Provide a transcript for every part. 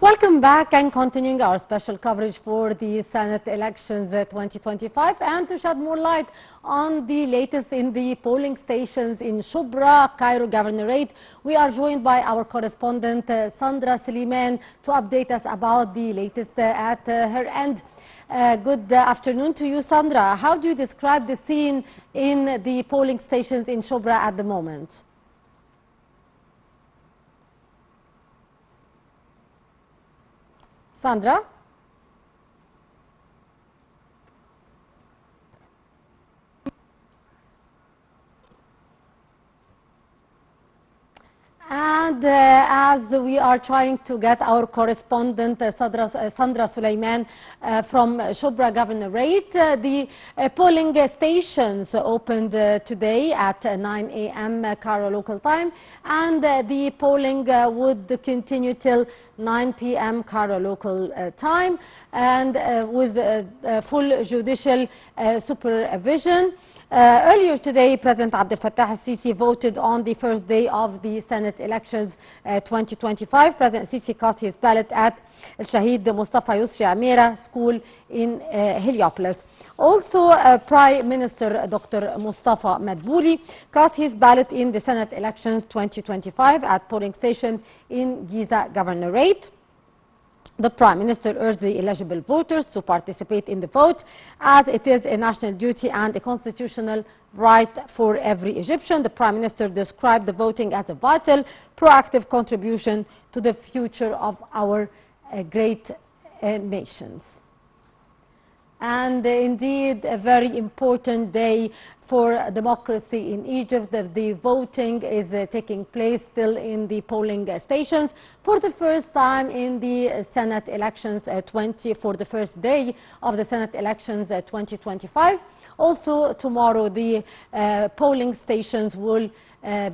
Welcome back and continuing our special coverage for the Senate elections 2025 and to shed more light on the latest in the polling stations in Shoubra, Cairo Governorate. We are joined by our correspondent Sndra Soliman to update us about the latest at her end. Good afternoon to you, Sndra. How do you describe the scene in the polling stations in Shoubra at the moment? Sndra? And as we are trying to get our correspondent Sndra Soliman from Shoubra Governorate, the polling stations opened today at 9 a.m. Cairo local time, and the polling would continue till 9 p.m. Cairo local time, and with full judicial supervision. Earlier today, President Abdel Fattah al-Sisi voted on the first day of the Senate elections 2025. President Sisi cast his ballot at Al-Shahid Mustafa Yusri Amira School in Heliopolis. Also, Prime Minister Dr. Mustafa Madbouli cast his ballot in the Senate elections 2025 at polling station in Giza Governorate. The Prime Minister urged the eligible voters to participate in the vote, as it is a national duty and a constitutional right for every Egyptian. The Prime Minister described the voting as a vital, proactive contribution to the future of our great nations. And indeed, a very important day for democracy in Egypt. The voting is taking place still in the polling stations for the first time in the Senate elections for the first day of the Senate elections 2025. Also tomorrow the polling stations will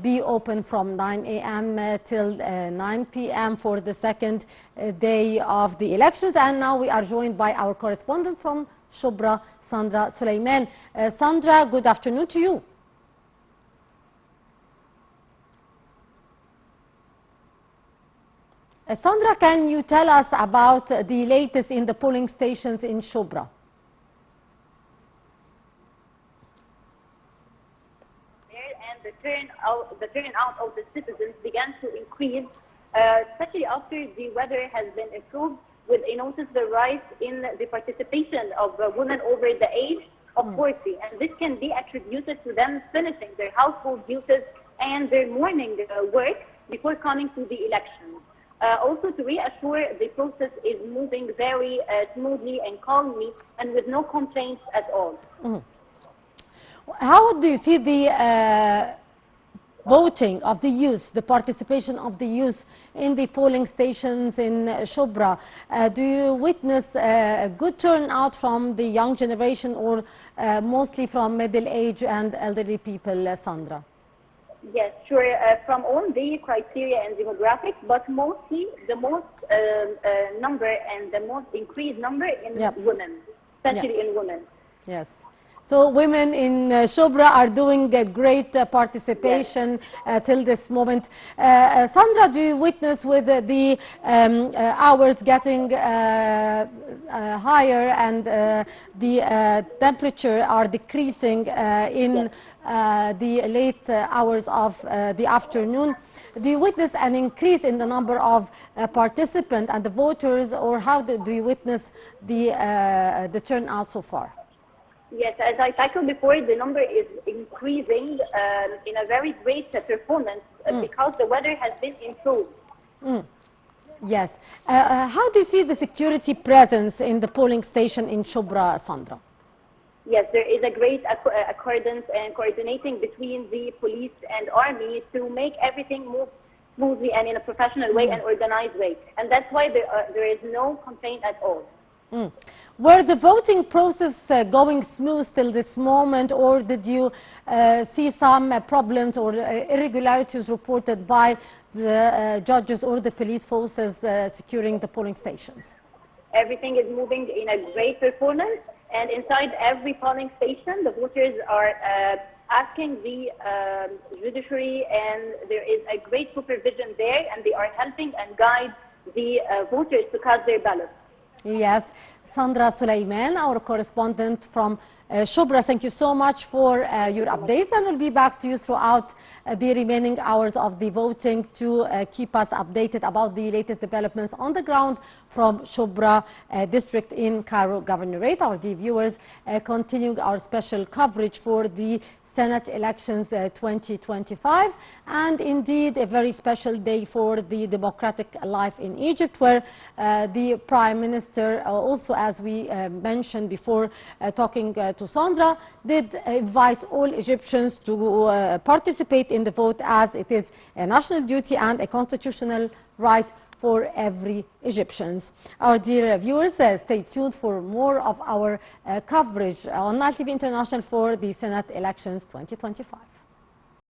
be open from 9 a.m. till 9 p.m. for the second day of the elections. And now we are joined by our correspondent from Shoubra, Sndra Soliman. Sndra, good afternoon to you. Sndra, can you tell us about the latest in the polling stations in Shoubra? The turnout of the citizens began to increase, especially after the weather has been improved, with a noticeable rise in the participation of women over the age of 40. And this can be attributed to them finishing their household duties and their morning work before coming to the elections. Also, to reassure, the process is moving very smoothly and calmly and with no complaints at all. How do you see the voting of the youth, the participation of the youth in the polling stations in Shoubra? Do you witness a good turnout from the young generation, or mostly from middle age and elderly people, Sndra? Yes, sure, from all the criteria and demographics, but mostly the most number and the most increased number in women, especially in women. Yes. So women in Shoubra are doing a great participation till this moment. Sndra, do you witness with the hours getting higher and the temperature are decreasing in the late hours of the afternoon? Do you witness an increase in the number of participants and the voters, or how do you witness the turnout so far? Yes, as I tackled before, the number is increasing in a very great performance because the weather has been improved. Yes. How do you see the security presence in the polling station in Shoubra, Sndra? Yes, there is a great accordance and coordinating between the police and army to make everything move smoothly and in a professional way and organized way. And that's why there is no complaint at all. Were the voting process going smooth till this moment, or did you see some problems or irregularities reported by the judges or the police forces securing the polling stations? Everything is moving in a great performance, and inside every polling station, the voters are asking the judiciary, and there is a great supervision there, and they are helping and guide the voters to cast their ballots. Yes, Sndra Soliman, our correspondent from Shoubra, thank you so much for your updates, and we'll be back to you throughout the remaining hours of the voting to keep us updated about the latest developments on the ground from Shoubra district in Cairo Governorate. Our dear viewers, continuing our special coverage for the Senate elections 2025, and indeed a very special day for the democratic life in Egypt, where the Prime Minister also, as we mentioned before talking to Sndra, did invite all Egyptians to participate in the vote, as it is a national duty and a constitutional right for every Egyptian. Our dear viewers, stay tuned for more of our coverage on Nile TV International for the Senate elections 2025.